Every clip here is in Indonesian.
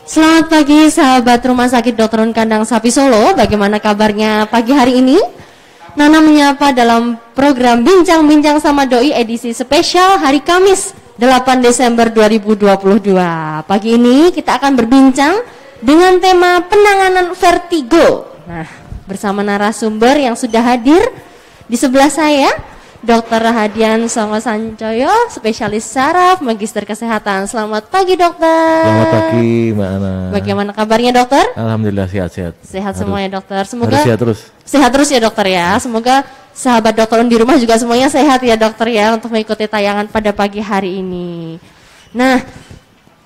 Selamat pagi sahabat Rumah Sakit Dr. Kandang Sapi Solo. Bagaimana kabarnya pagi hari ini? Nana menyapa dalam program Bincang-Bincang sama Doi edisi spesial hari Kamis 8 Desember 2022. Pagi ini kita akan berbincang dengan tema penanganan vertigo. Nah, bersama narasumber yang sudah hadir di sebelah saya, Dr. Rahadian Songo Sancoyo, spesialis saraf, magister kesehatan. Selamat pagi, dokter. Selamat pagi, Mbak Ana. Bagaimana kabarnya, dokter? Alhamdulillah sehat-sehat. Sehat semuanya, dokter. Semoga sehat terus. Sehat terus ya, dokter ya. Semoga sahabat dokter di rumah juga semuanya sehat ya, dokter ya, untuk mengikuti tayangan pada pagi hari ini. Nah,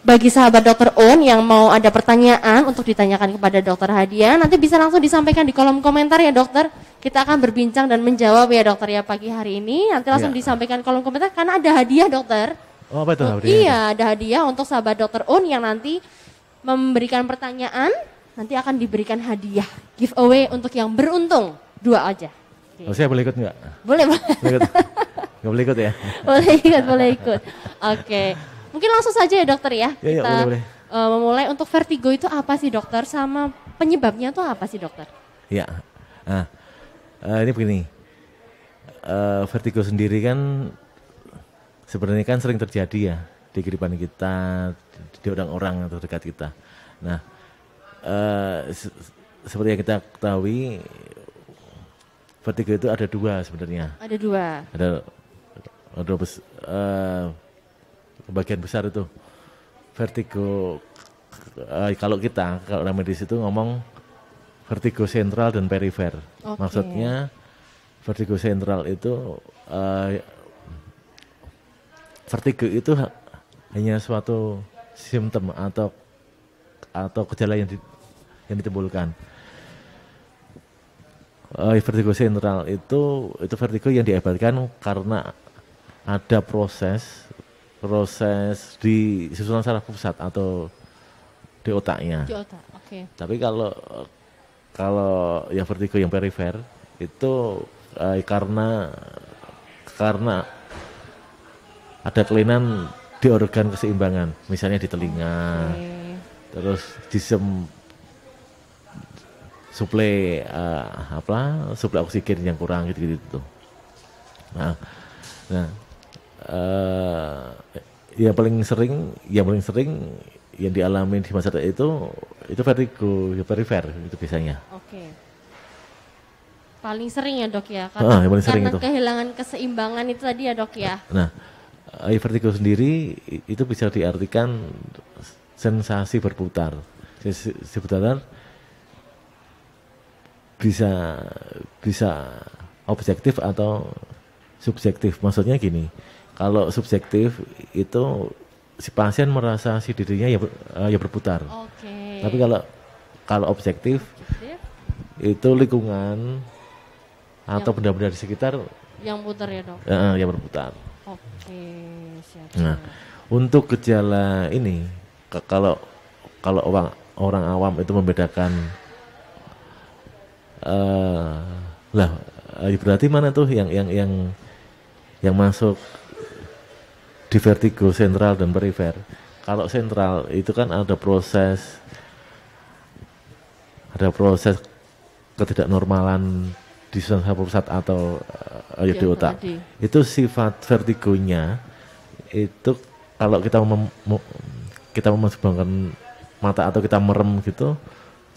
bagi sahabat dokter Un yang mau ada pertanyaan untuk ditanyakan kepada dokter Hadian, nanti bisa langsung disampaikan di kolom komentar ya, dokter. Kita akan berbincang dan menjawab ya, dokter ya, pagi hari ini. Nanti langsung disampaikan kolom komentar karena ada hadiah, dokter. Oh, apa itu hadiah? Iya, ada hadiah untuk sahabat dokter Un yang nanti memberikan pertanyaan, nanti akan diberikan hadiah giveaway untuk yang beruntung 2 aja. Oh, saya boleh ikut nggak? Boleh, boleh. Nggak boleh ikut ya? Boleh ikut. Oke. Mungkin langsung saja ya, dokter ya. Iya, Kita boleh. Memulai untuk vertigo itu apa sih, dokter? Sama penyebabnya itu apa sih, dokter? Iya. Nah, ini begini. Vertigo sendiri kan sebenarnya kan sering terjadi ya di kehidupan kita, di orang-orang atau dekat kita. Nah, seperti yang kita ketahui, vertigo itu ada 2 sebenarnya. Ada 2. Ada bagian besar itu vertigo. Kalau orang medis itu ngomong vertigo sentral dan perifer. Okay. Maksudnya vertigo sentral itu vertigo itu hanya suatu simptom atau gejala yang ditimbulkan. Vertigo sentral itu vertigo yang diakibatkan karena ada proses di susunan saraf pusat atau di otaknya. Di otak, oke. Tapi kalau yang vertigo yang perifer itu karena ada kelainan di organ keseimbangan, misalnya di telinga, terus di suplai suplai oksigen yang kurang gitu. Nah, yang paling sering yang dialami di masyarakat itu vertigo perifer itu biasanya. Oke. Paling sering ya, dok ya, karena kehilangan keseimbangan itu tadi ya, dok ya. Nah, vertigo sendiri itu bisa diartikan sensasi berputar. Sensasi berputar bisa objektif atau subjektif. Maksudnya gini, kalau subjektif itu si pasien merasa si dirinya ya berputar. Okay. Tapi kalau objektif itu lingkungan atau benda-benda di sekitar yang putar ya, dok. Yang berputar. Oke, siap. Nah, untuk gejala ini kalau orang awam itu membedakan berarti mana tuh yang masuk di vertigo sentral dan perifer. Kalau sentral itu kan ada proses ketidaknormalan di susunan saraf pusat atau di otak. Itu sifat vertigonya itu kalau kita memasukkan mata atau kita merem gitu,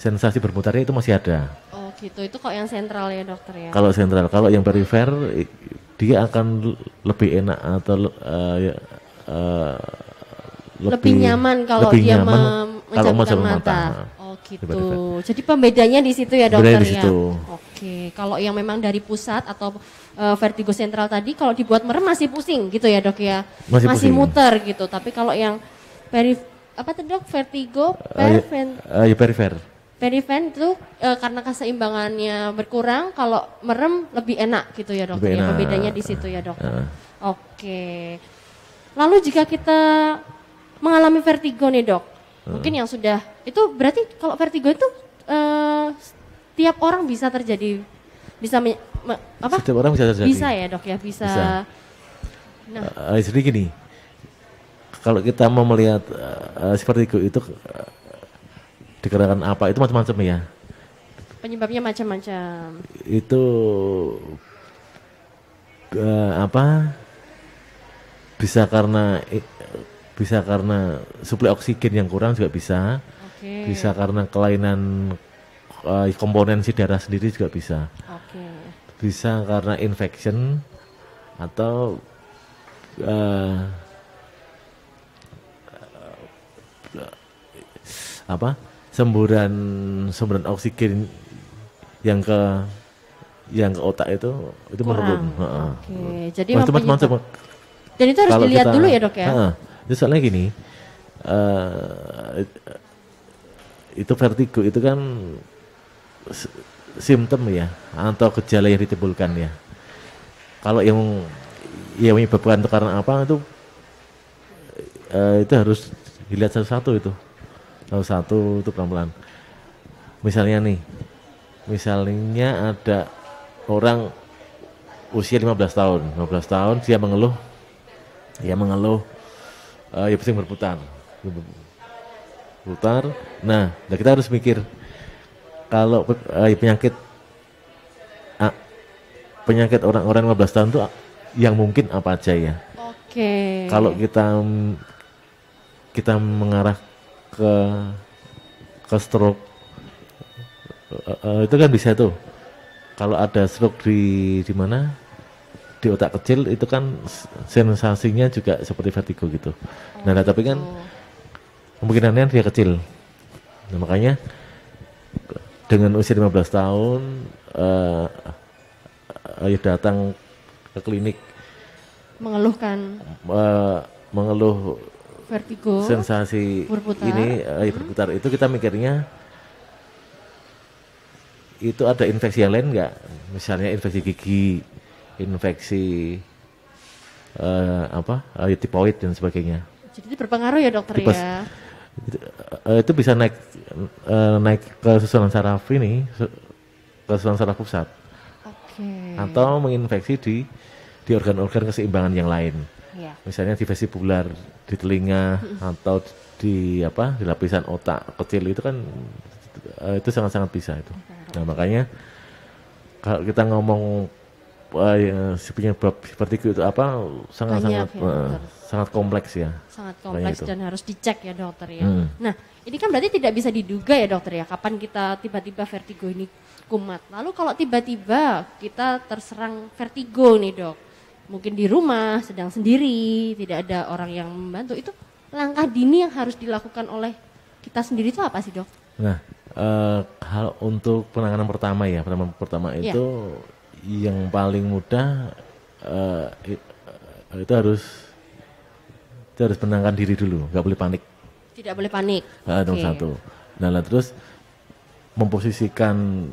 sensasi berputarnya itu masih ada. Oh gitu, itu kok yang sentral ya, dokter ya? Kalau sentral, kalau yang perifer dia akan lebih enak atau lebih nyaman kalau dia memejamkan mata. Oh gitu. Jadi pembedanya di situ ya, dokter ya. Oke, kalau yang memang dari pusat atau vertigo sentral tadi kalau dibuat merem masih pusing gitu ya, dok ya. Masih muter gitu. Tapi kalau yang vertigo perifer. Perifer itu karena keseimbangannya berkurang, kalau merem lebih enak gitu ya, dokter. Ya, pembedanya di situ ya, dokter. Oke. Lalu jika kita mengalami vertigo nih, dok, mungkin yang sudah itu berarti kalau vertigo itu tiap orang bisa terjadi, setiap orang bisa terjadi. Bisa ya, dok ya, bisa. Nah, jadi gini, kalau kita mau melihat vertigo itu dikarenakan apa itu macam-macam ya. Penyebabnya macam-macam. Itu apa? Bisa karena suplai oksigen yang kurang juga bisa. Bisa karena kelainan komponen si darah sendiri juga bisa. Bisa karena infection atau semburan oksigen yang ke otak itu menurun. Jadi macam-macam. Dan itu harus dilihat dulu ya dok ya. Itu soalnya gini, itu vertigo itu kan simptom ya atau gejala yang ditimbulkan ya. Kalau yang menyebabkan itu karena apa itu harus dilihat satu-satu itu pelan-pelan. Misalnya ada orang usia 15 tahun dia mengeluh ya pusing berputar. Nah, kita harus mikir kalau penyakit orang-orang 15 tahun itu yang mungkin apa aja ya. Kalau kita mengarah ke stroke itu kan bisa tuh. Kalau ada stroke di mana? Di otak kecil itu kan sensasinya juga seperti vertigo gitu. Nah, tapi kan kemungkinannya dia kecil. Nah, makanya dengan usia 15 tahun datang ke klinik mengeluh vertigo, sensasi berputar itu kita mikirnya itu ada infeksi yang lain enggak? Misalnya infeksi gigi, infeksi tipoid dan sebagainya. Jadi berpengaruh ya dokter ya. Itu bisa naik ke susunan saraf pusat. Atau menginfeksi di organ-organ keseimbangan yang lain. Misalnya di vestibular, di telinga atau di lapisan otak kecil itu kan itu sangat-sangat bisa itu. Nah, makanya kalau kita ngomong penyebab vertigo itu sangat kompleks ya. Sangat kompleks dan harus dicek ya dokter ya. Nah, ini kan berarti tidak bisa diduga ya dokter ya kapan kita tiba-tiba vertigo ini kumat. Lalu kalau tiba-tiba kita terserang vertigo nih dok, mungkin di rumah sedang sendiri, tidak ada orang yang membantu, itu langkah dini yang harus dilakukan oleh kita sendiri itu apa sih dok? Nah, hal untuk penanganan pertama itu yang paling mudah itu harus menenangkan diri dulu, nggak boleh panik. Tidak boleh panik. Nomor satu. Nah, terus memposisikan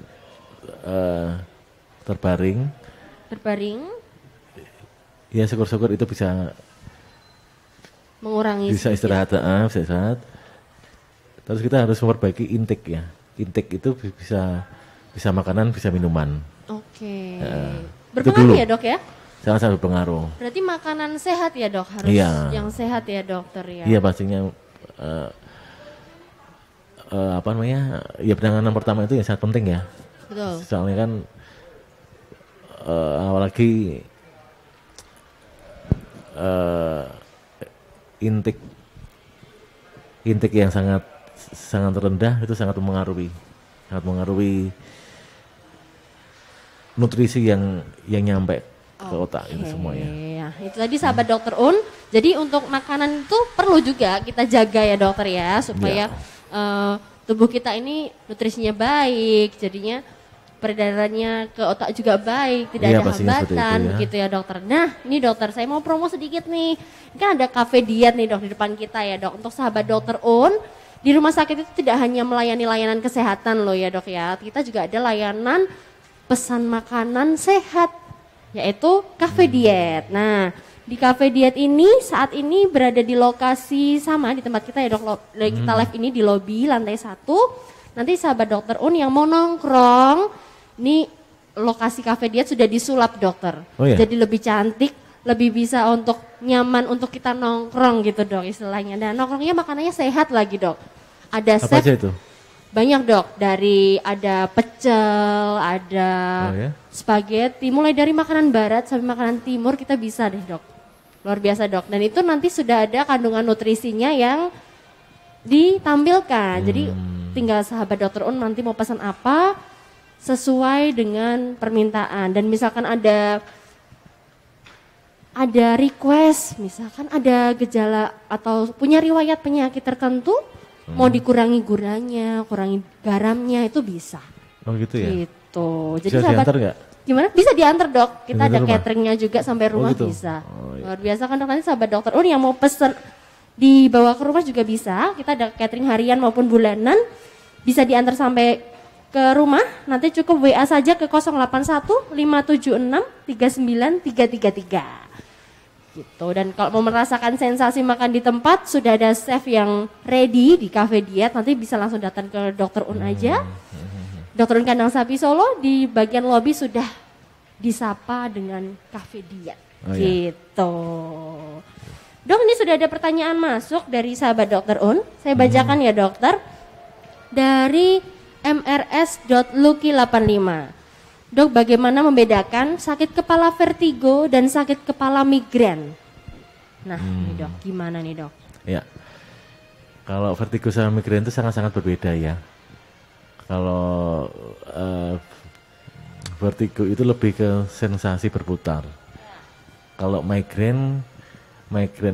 terbaring. Ya syukur-syukur itu bisa mengurangi. Bisa istirahat. Terus kita harus memperbaiki intake ya. Intake itu bisa makanan, bisa minuman. Berpengaruh ya dok ya? Sangat-sangat berpengaruh. Berarti makanan sehat ya dok, harus yang sehat ya dokter ya? Iya pastinya. Ya penanganan pertama itu yang sangat penting ya. Betul. Soalnya kan apalagi intake yang sangat rendah itu sangat mengaruhi nutrisi yang nyampe ke otak itu semuanya. Ya, itu tadi sahabat dokter Un. Jadi untuk makanan itu perlu juga kita jaga ya dokter ya supaya tubuh kita ini nutrisinya baik, jadinya peredarannya ke otak juga baik, tidak ada hambatan begitu ya dokter. Nah ini dokter saya mau promo sedikit nih, ini kan ada cafe diet nih dok di depan kita ya dok. Untuk sahabat dokter Un, di rumah sakit itu tidak hanya melayani layanan kesehatan loh ya dok ya, kita juga ada layanan pesan makanan sehat, yaitu cafe diet. Nah di cafe diet ini saat ini berada di lokasi sama di tempat kita ya dok, kita live ini di lobi lantai 1. Nanti sahabat dokter Un yang mau nongkrong, ini lokasi cafe diet sudah disulap dokter. Jadi lebih cantik, lebih bisa untuk nyaman untuk kita nongkrong gitu dok istilahnya. Dan nongkrongnya makanannya sehat lagi dok. Ada apa aja itu? Banyak dok, dari ada pecel, ada spaghetti, mulai dari makanan barat sampai makanan timur kita bisa deh dok. Luar biasa dok, dan itu nanti sudah ada kandungan nutrisinya yang ditampilkan. Jadi tinggal sahabat dokter Un nanti mau pesan apa sesuai dengan permintaan. Dan misalkan ada request, misalkan ada gejala atau punya riwayat penyakit tertentu, mau dikurangi guranya, kurangi garamnya itu bisa. Oh gitu ya? Gitu. Jadi bisa diantar nggak? Gimana? Bisa diantar dok. Kita ada cateringnya juga sampai rumah gitu? bisa. Luar biasa kan dok, nanti sahabat dokter Un yang mau pesen dibawa ke rumah juga bisa. Kita ada catering harian maupun bulanan. Bisa diantar sampai ke rumah. Nanti cukup WA saja ke 081 576 39 333. Gitu. Dan kalau mau merasakan sensasi makan di tempat, sudah ada chef yang ready di Cafe Diet, nanti bisa langsung datang ke Dr. Un aja. Dr. Un Kandang Sapi Solo di bagian lobi sudah disapa dengan Cafe Diet. Gitu. Dok, ini sudah ada pertanyaan masuk dari sahabat Dr. Un. Saya bacakan ya dokter. Dari mrs.lucky85. Dok, bagaimana membedakan sakit kepala vertigo dan sakit kepala migrain? Nah, ini dok, gimana nih dok? Ya, kalau vertigo sama migrain itu sangat-sangat berbeda ya. Kalau vertigo itu lebih ke sensasi berputar. Kalau migrain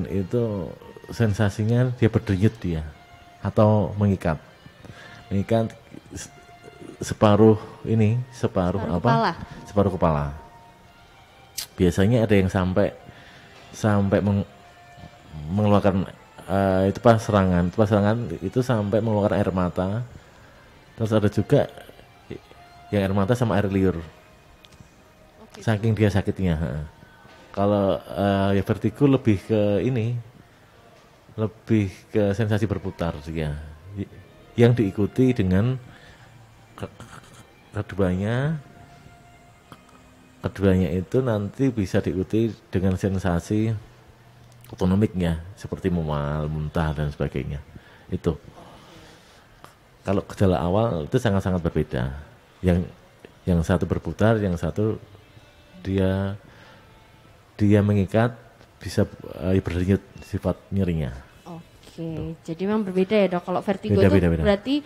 itu sensasinya dia berdenyut dia, atau mengikat separuh kepala. Biasanya ada yang sampai mengeluarkan itu pas serangan itu sampai mengeluarkan air mata. Terus ada juga yang air mata sama air liur. Saking dia sakitnya. Kalau ya vertigo lebih ke sensasi berputar ya. Yang diikuti dengan keduanya itu nanti bisa diikuti dengan sensasi otonomiknya seperti mual, muntah dan sebagainya. Itu kalau gejala awal itu sangat-sangat berbeda. Yang satu berputar, yang satu dia mengikat, bisa berdenyut sifat nyerinya. Oke, jadi memang berbeda ya dok. Kalau vertigo beda. Berarti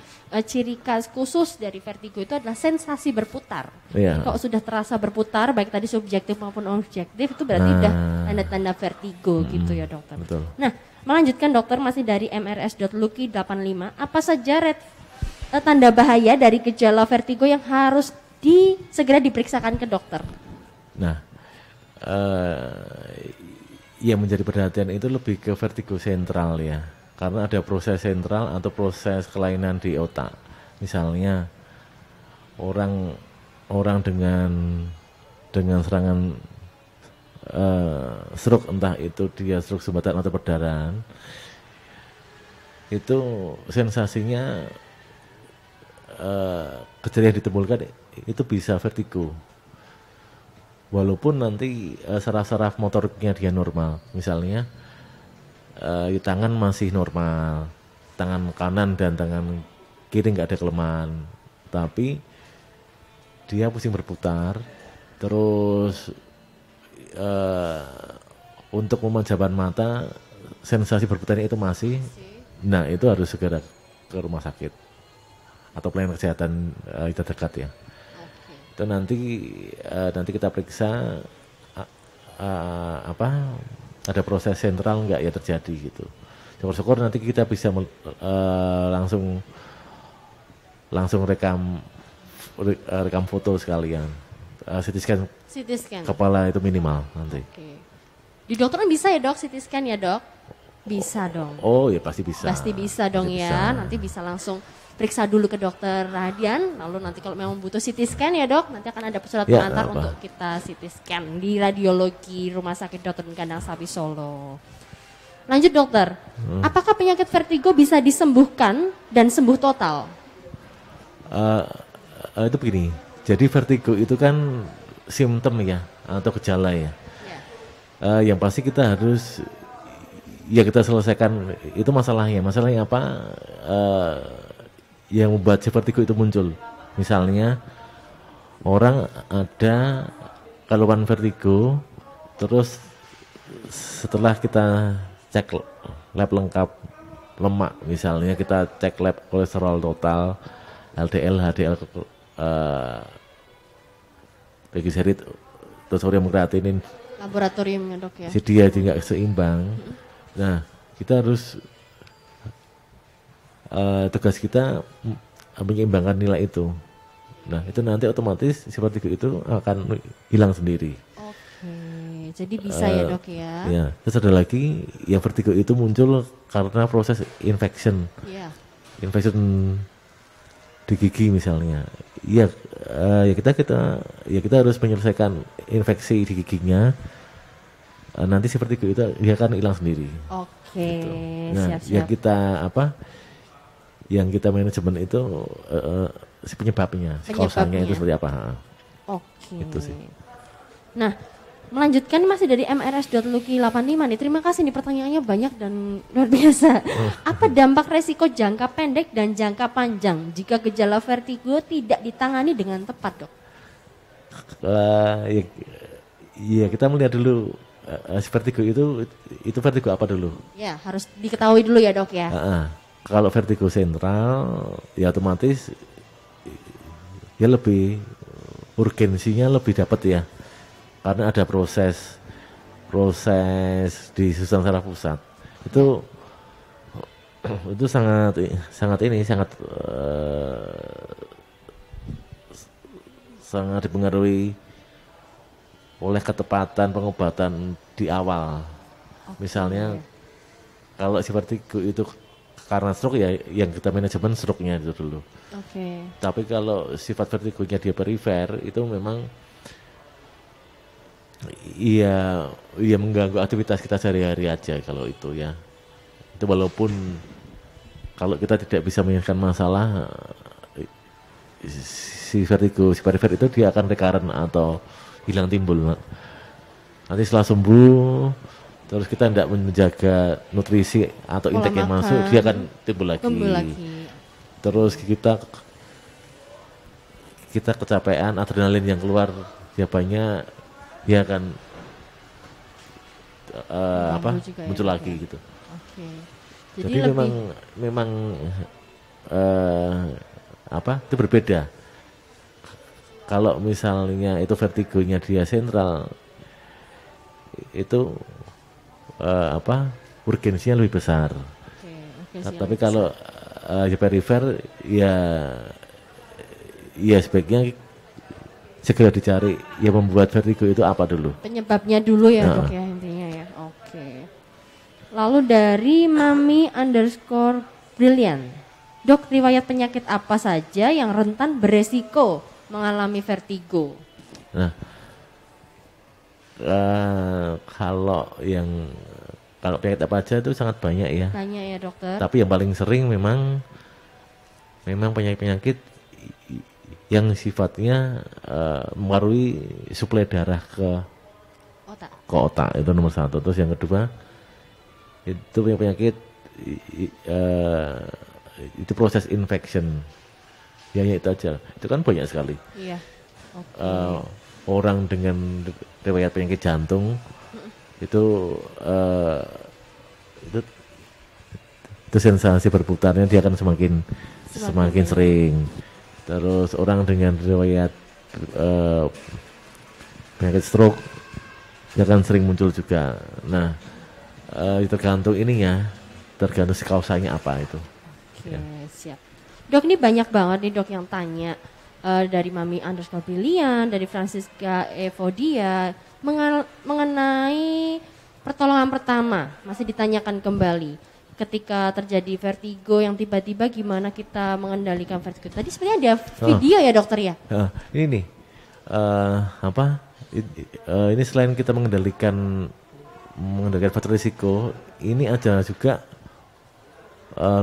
ciri khas khusus dari vertigo itu adalah sensasi berputar. Kalau sudah terasa berputar, baik tadi subjektif maupun objektif, itu berarti udah tanda-tanda vertigo gitu ya dokter. Betul. Nah, melanjutkan dokter masih dari mrs.lucky85. Apa saja tanda bahaya dari gejala vertigo yang harus segera diperiksakan ke dokter? Nah, yang menjadi perhatian itu lebih ke vertigo sentral ya. Karena ada proses sentral atau proses kelainan di otak. Misalnya orang dengan serangan stroke, entah itu dia stroke sumbatan atau perdarahan, itu sensasinya gejala yang ditimbulkan itu bisa vertigo. Walaupun nanti saraf-saraf motoriknya dia normal, misalnya tangan masih normal, tangan kanan dan tangan kiri nggak ada kelemahan, tapi dia pusing berputar, terus untuk pemanjaban mata sensasi berputarnya itu masih, nah itu harus segera ke rumah sakit atau pelayanan kesehatan terdekat ya. Itu nanti kita periksa ada proses sentral enggak ya terjadi gitu. Syukur-syukur nanti kita bisa langsung rekam foto sekalian. CT scan kepala itu minimal nanti. Oke. Di dokter bisa ya dok CT scan ya dok? Bisa dong. Oh ya pasti bisa. Pasti bisa dong ya. Bisa. Nanti bisa langsung periksa dulu ke dokter Radian, lalu nanti kalau memang butuh CT scan ya dok, nanti akan ada surat pengantar untuk kita CT scan di radiologi Rumah Sakit Dr. Kandang Sapi Solo. Lanjut dokter, apakah penyakit vertigo bisa disembuhkan dan sembuh total? Itu begini, jadi vertigo itu kan simptom ya, atau gejala ya. Yang pasti kita harus, ya kita selesaikan itu masalahnya apa? yang membuat si vertigo itu muncul. Misalnya orang ada keluhan vertigo, terus setelah kita cek lab lengkap lemak, misalnya kita cek lab kolesterol total, LDL, HDL, triglycerid, terus sodium kreatinin, laboratorium ya dok ya. jadi dia tidak seimbang. Nah kita harus tugas kita menyeimbangkan nilai itu. Nah itu nanti otomatis si vertigo itu akan hilang sendiri. Oke, jadi bisa ya dok ya. Ya, terus ada lagi yang vertigo itu muncul karena proses infection. Iya. Infection di gigi misalnya. Iya, ya kita harus menyelesaikan infeksi di giginya. Nanti si vertigo itu dia akan hilang sendiri. Oke, Gitu. Nah, siap-siap. yang kita manajemen itu si penyebabnya, si kausanya itu seperti apa? Oke. Itu sih. Nah, melanjutkan masih dari mrs.lucky85 nih. Terima kasih nih, pertanyaannya banyak dan luar biasa. Apa dampak resiko jangka pendek dan jangka panjang jika gejala vertigo tidak ditangani dengan tepat, dok? Ya kita melihat dulu vertigo itu vertigo apa dulu? Ya, harus diketahui dulu ya, dok ya. Kalau vertigo sentral ya otomatis ya lebih urgensinya lebih dapat ya. Karena ada proses di susunan saraf pusat. Itu sangat dipengaruhi oleh ketepatan pengobatan di awal. Misalnya kalau si vertigo itu karena stroke ya yang kita manajemen stroke-nya itu dulu. Tapi kalau sifat vertigonya dia perifer itu memang iya mengganggu aktivitas kita sehari-hari aja kalau itu ya. Itu walaupun kalau kita tidak bisa menyelesaikan masalah si perifer itu dia akan recurrent atau hilang timbul. Nanti setelah sembuh terus kita tidak menjaga nutrisi atau intake yang masuk, dia akan timbul lagi. Terus kita kecapean, adrenalin yang keluar dia banyak, dia akan muncul lagi gitu. Jadi memang itu berbeda. Kalau misalnya itu vertigonya dia sentral, itu urgensinya lebih besar. Tapi kalau perifer ya sebaiknya segera dicari yang membuat vertigo itu apa dulu. Penyebabnya dulu ya dok ya intinya ya. Lalu dari Mami_Brilliant, dok riwayat penyakit apa saja yang rentan beresiko mengalami vertigo? Nah, kalau penyakit apa aja itu sangat banyak ya. Banyak ya dokter. Tapi yang paling sering memang penyakit yang sifatnya mempengaruhi suplai darah ke otak itu nomor satu. Terus yang kedua itu penyakit itu proses infection. Ya itu aja. Itu kan banyak sekali. Iya. Orang dengan riwayat penyakit jantung itu sensasi berputarnya dia akan semakin sering. Terus orang dengan riwayat penyakit stroke dia akan sering muncul juga. Nah, tergantung si kausanya apa itu. Oke, siap. Dok, ini banyak banget nih dok yang tanya dari Mami_Brilliant, dari Francisca Evodia mengenai pertolongan pertama. Masih ditanyakan kembali. Ketika terjadi vertigo yang tiba-tiba gimana kita mengendalikan vertigo? Tadi sebenarnya ada video ya dokter ya? Ini nih, ini selain kita mengendalikan faktor risiko, ini ada juga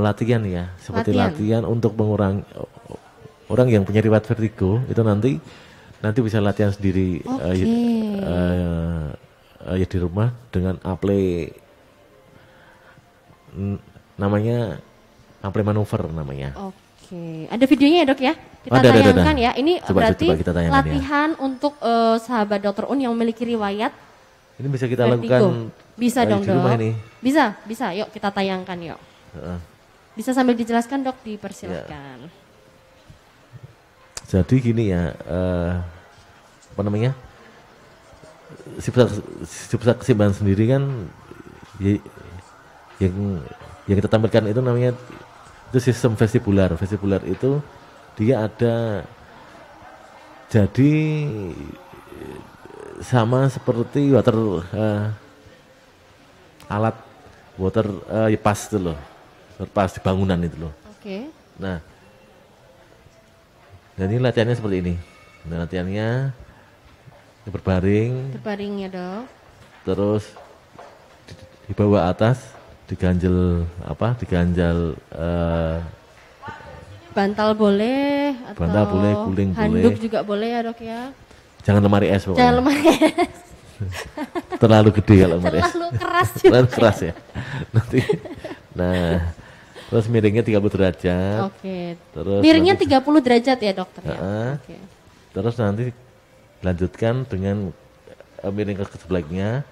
latihan ya, seperti latihan untuk mengurangi orang yang punya riwayat vertigo itu nanti bisa latihan sendiri ya di rumah dengan namanya ampli manuver namanya. Oke, ada videonya ya dok ya? Kita tayangkan ya. Ini berarti latihan untuk sahabat dokter Un yang memiliki riwayat. Ini bisa kita lakukan. Bisa dong dok. Ini. Bisa. Yuk kita tayangkan yuk. Bisa sambil dijelaskan dok, dipersilakan. Ya. Jadi gini ya, apa namanya? Sifat keseimbangan sendiri kan yang kita tampilkan itu namanya itu sistem vestibular. Vestibular itu dia ada jadi sama seperti alat water pas itu loh, pas di bangunan itu loh. Oke. Nah, dan ini latihannya seperti ini. Nah, latihannya berbaring ya dok. Terus di bawah atas diganjel bantal boleh atau bantal boleh, guling handuk boleh. juga boleh ya dok ya. Jangan lemari es pokoknya. Jangan lemari es. Terlalu gede kalau lemari es. Terlalu keras juga. Terlalu keras ya. Nanti terus miringnya 30 derajat. Oke. Terus miringnya 30 derajat ya dokter ya. Oke. Terus nanti lanjutkan dengan miring ke sebelahnya.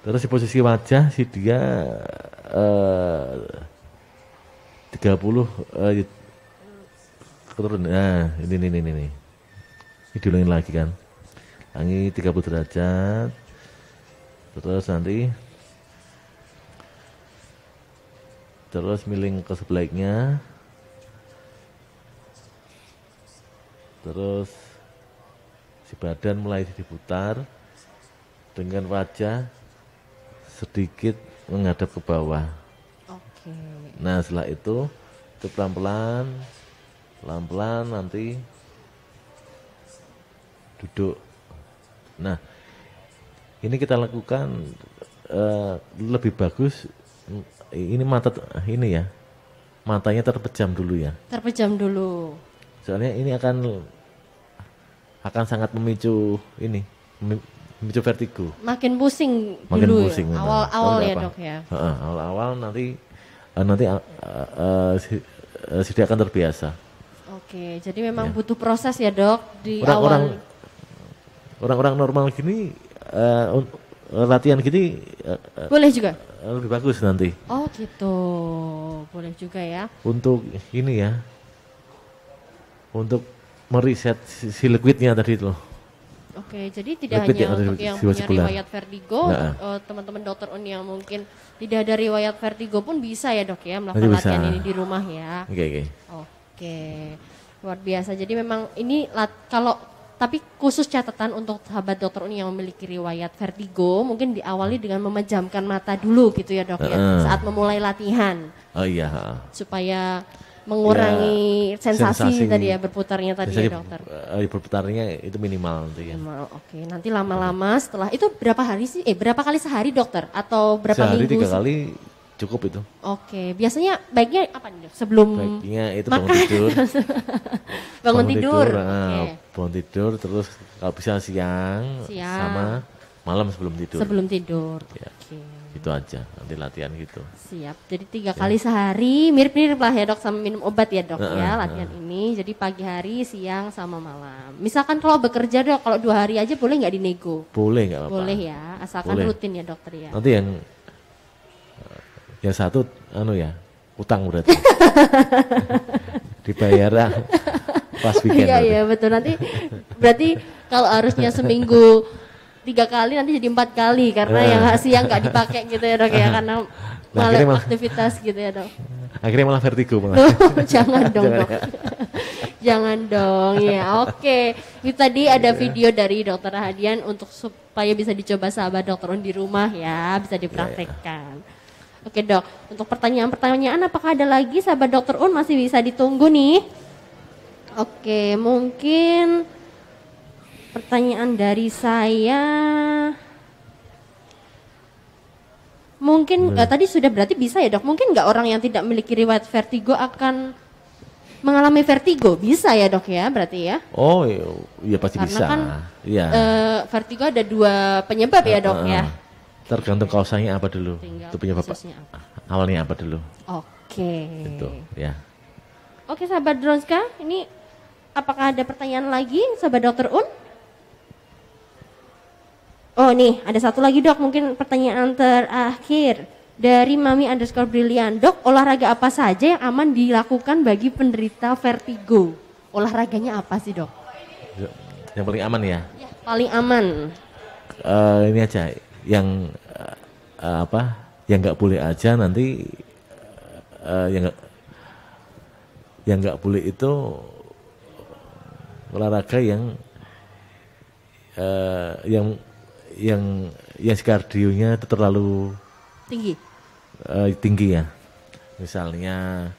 Terus di posisi wajah si dia 30 turun. Nah, ini. Ini diulangin lagi kan. Ini 30 derajat. Terus nanti miring ke sebelahnya. Terus si badan mulai diputar dengan wajah sedikit menghadap ke bawah. Oke. Nah setelah itu pelan-pelan nanti duduk. Nah ini kita lakukan lebih bagus. Ini matanya terpejam dulu ya. Terpejam dulu. Soalnya ini akan sangat memicu vertigo. Makin pusing dulu pusing, ya. Awal-awal ya dok ya. Awal-awal nanti si dia akan terbiasa. Oke, jadi memang butuh proses ya dok di awal. Orang-orang normal gini latihan gini boleh juga? Lebih bagus nanti. Oh gitu, boleh juga ya. Untuk ini ya, untuk meriset si liquidnya tadi itu loh. Oke, jadi tidak hanya untuk yang punya riwayat vertigo, teman-teman dokter Un yang mungkin tidak ada riwayat vertigo pun bisa ya dok ya melakukan latihan ini di rumah ya. Oke, luar biasa. Jadi memang ini tapi khusus catatan untuk sahabat dokter Un yang memiliki riwayat vertigo mungkin diawali dengan memejamkan mata dulu gitu ya dok ya saat memulai latihan. Oh iya. Supaya mengurangi sensasi tadi ya berputarnya tadi ya dokter. Berputarnya itu minimal nanti ya. Oke, nanti lama-lama setelah itu berapa kali sehari dokter atau berapa minggu? Sehari 3 kali cukup itu. Oke, biasanya baiknya apa nih dok? Sebelum baiknya itu bangun tidur. bangun tidur. Bangun tidur terus kalau bisa siang sama malam sebelum tidur. Sebelum tidur. Ya. Oke. Itu aja nanti latihan gitu. Siap. Jadi 3 kali sehari, mirip-mirip lah ya dok sama minum obat ya dok ya latihan ini. Jadi pagi hari, siang sama malam. Misalkan kalau bekerja dok, kalau 2 hari aja boleh nggak dinego? Boleh nggak apa-apa. Boleh ya, asalkan rutin ya dokter ya. Nanti yang satu utang berarti. Dibayar pas weekend. Iya betul, nanti berarti kalau harusnya seminggu 3 kali nanti jadi 4 kali karena yang siang nggak dipakai gitu ya dok ya karena malah aktivitas gitu ya dok. Akhirnya malah vertigo malah. Jangan dong dok. Jangan dong ya. Oke, itu tadi ada video dari dokter Hadian untuk supaya bisa dicoba sahabat dokter Un di rumah ya, bisa dipraktekkan. Oke dok, untuk pertanyaan-pertanyaan apakah ada lagi sahabat dokter Un masih bisa ditunggu nih? Oke, mungkin pertanyaan dari saya, mungkin tadi sudah berarti bisa ya dok, mungkin nggak orang yang tidak memiliki riwayat vertigo akan mengalami vertigo? Bisa ya dok ya berarti ya? Oh iya pasti karena bisa. Kan iya. Vertigo ada 2 penyebab ya dok ya? Tergantung kausanya apa dulu. Itu penyebab awalnya apa dulu. Oke. Oke. Gitu, ya. Oke, sahabat Dronska, ini apakah ada pertanyaan lagi, sahabat Dokter Un? Oh nih, ada satu lagi dok, mungkin pertanyaan terakhir dari Mami_Brilian. Dok, olahraga apa saja yang aman dilakukan bagi penderita vertigo? Olahraganya apa sih dok? Yang paling aman ya? Ya, paling aman. Ini aja, yang yang nggak boleh aja nanti, yang nggak boleh itu olahraga yang kardionya itu terlalu tinggi ya, misalnya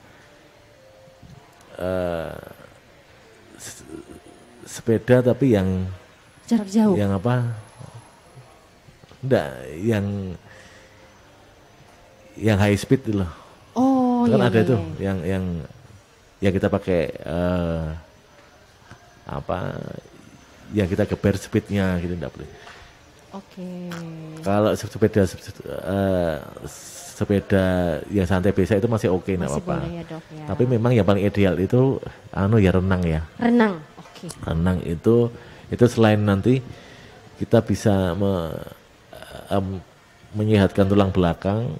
sepeda tapi yang jarak jauh, yang yang high speed itu loh. Oh kan iya, ada iya, itu iya. yang kita pakai yang kita geber speednya gitu, enggak boleh. Oke. Kalau sepeda yang santai biasa itu masih oke, enggak apa-apa. Ya, dok, ya. Tapi memang yang paling ideal itu renang ya. Renang. Oke. Renang itu selain nanti kita bisa menyehatkan tulang belakang,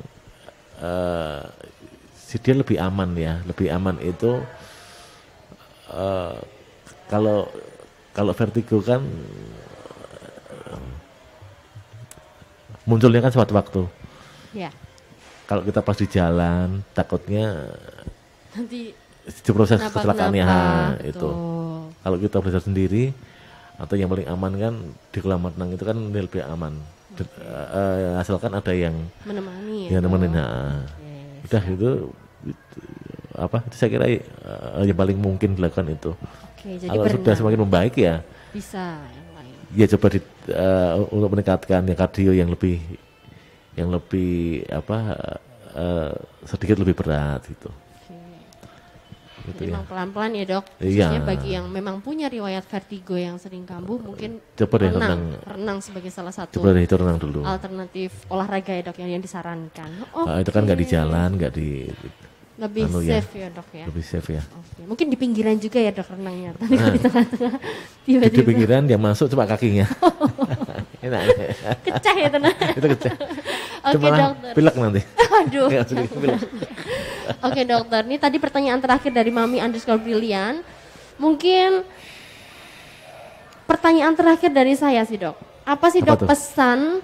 dia lebih aman ya. Lebih aman itu kalau vertigo kan munculnya kan sewaktu-waktu. Ya. Kalau kita pas di jalan, takutnya Nanti itu proses kecelakaannya itu. Betul. Kalau kita belajar sendiri, atau yang paling aman kan di kolam renang itu kan lebih aman. Asalkan ada yang menemani. Yang nemenin. Udah itu saya kira yang paling mungkin dilakukan itu. Oke, jadi kalau sudah semakin membaik ya bisa yang lain. Ya coba untuk meningkatkan yang kardio yang lebih sedikit lebih berat gitu. Jadi memang pelan-pelan ya dok, Iya. khususnya bagi yang memang punya riwayat vertigo yang sering kambuh, mungkin coba deh renang sebagai salah satu coba deh itu renang dulu. Alternatif olahraga ya dok yang disarankan. Itu kan nggak di jalan, nggak di lebih safe ya dok ya. Lebih safe ya. Mungkin di pinggiran juga ya dok renangnya. Tapi kalau di tengah-tengah tiba-tiba. Di pinggiran yang masuk cuma kakinya. Enak. Kecah ya tenang. Itu kecah. Oke dokter. Pilek nanti. Aduh. Oke dokter, ini tadi pertanyaan terakhir dari Mami_Brilian. Mungkin pertanyaan terakhir dari saya sih dok. Apa sih dok pesan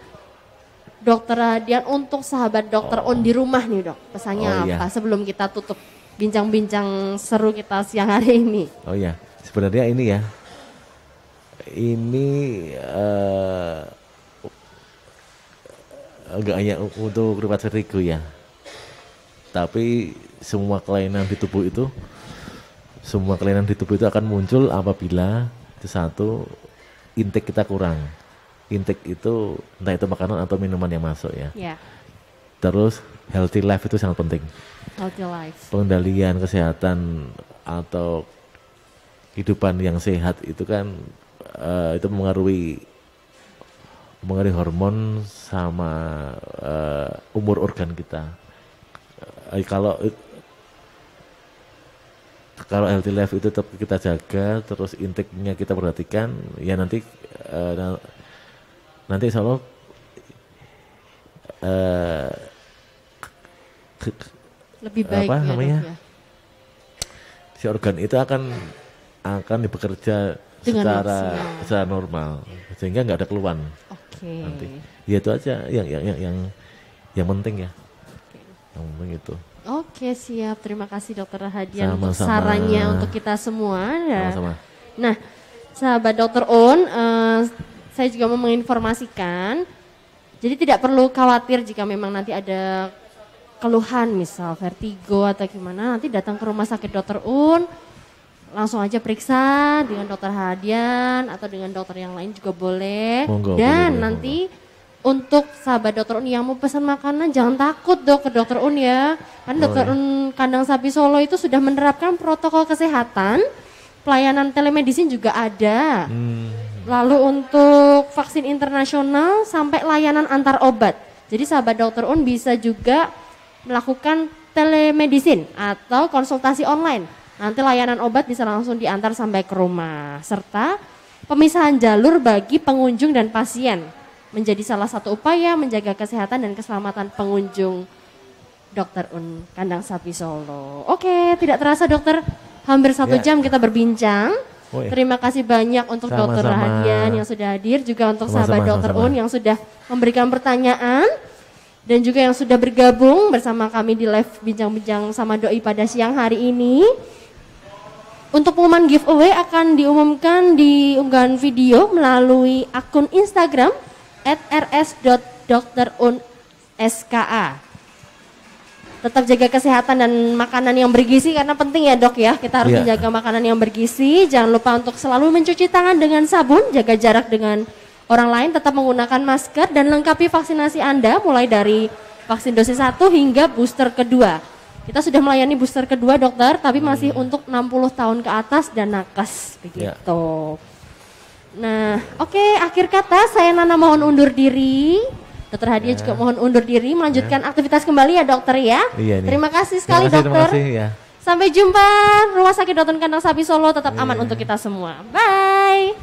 Dokter Hadian untuk sahabat Dokter On di rumah nih dok? Pesannya apa sebelum kita tutup bincang-bincang seru kita siang hari ini? Oh iya, sebenarnya ini ya. Ini enggak hanya untuk riwayat vertigo ya. Tapi semua kelainan di tubuh itu akan muncul apabila satu, intake kita kurang. Intake itu entah itu makanan atau minuman yang masuk ya. Yeah. Terus healthy life itu sangat penting. Healthy life. Pengendalian kesehatan atau kehidupan yang sehat itu kan itu mengaruhi hormon sama umur organ kita. Kalau healthy life itu tetap kita jaga, terus intake-nya kita perhatikan, ya nanti insya Allah lebih baik ya. Si organ itu akan bekerja secara normal, sehingga nggak ada keluhan. Nanti ya itu aja yang penting ya. Yang penting itu. Oke, siap. Terima kasih Dokter Hadian untuk sarannya untuk kita semua. Sama-sama. Nah, sahabat Dokter On, saya juga mau menginformasikan, jadi tidak perlu khawatir jika memang nanti ada keluhan misal vertigo atau gimana, nanti datang ke rumah sakit Dokter Un, langsung aja periksa dengan Dokter Hadian atau dengan dokter yang lain juga boleh. Dan nanti untuk sahabat Dokter Un yang mau pesan makanan jangan takut dok ke Dokter Un ya. Kan Dokter Un Kandang Sapi Solo itu sudah menerapkan protokol kesehatan, pelayanan telemedicine juga ada. Lalu untuk vaksin internasional sampai layanan antar obat. Jadi sahabat Dokter Un bisa juga melakukan telemedicine atau konsultasi online. Nanti layanan obat bisa langsung diantar sampai ke rumah. Serta pemisahan jalur bagi pengunjung dan pasien menjadi salah satu upaya menjaga kesehatan dan keselamatan pengunjung Dr. Un Kandang Sapi Solo. Oke, tidak terasa dokter, hampir 1 jam kita berbincang. Terima kasih banyak untuk Dokter Rahadian yang sudah hadir, juga untuk sahabat Dokter Un yang sudah memberikan pertanyaan dan juga yang sudah bergabung bersama kami di live bincang-bincang sama doi pada siang hari ini. Untuk pengumuman giveaway akan diumumkan di unggahan video melalui akun Instagram @rs.drunska. Tetap jaga kesehatan dan makanan yang bergizi karena penting ya dok ya. Kita harus menjaga makanan yang bergizi. Jangan lupa untuk selalu mencuci tangan dengan sabun, jaga jarak dengan orang lain, tetap menggunakan masker dan lengkapi vaksinasi Anda mulai dari vaksin dosis 1 hingga booster kedua. Kita sudah melayani booster kedua dokter, tapi masih untuk 60 tahun ke atas dan nakes begitu. Nah, oke, akhir kata saya Nana mohon undur diri. Dokter Hadiah juga mohon undur diri melanjutkan aktivitas kembali ya dokter ya. Terima kasih sekali dokter. Sampai jumpa Rumah Sakit Dr. Kandang Sapi Solo, tetap aman untuk kita semua. Bye.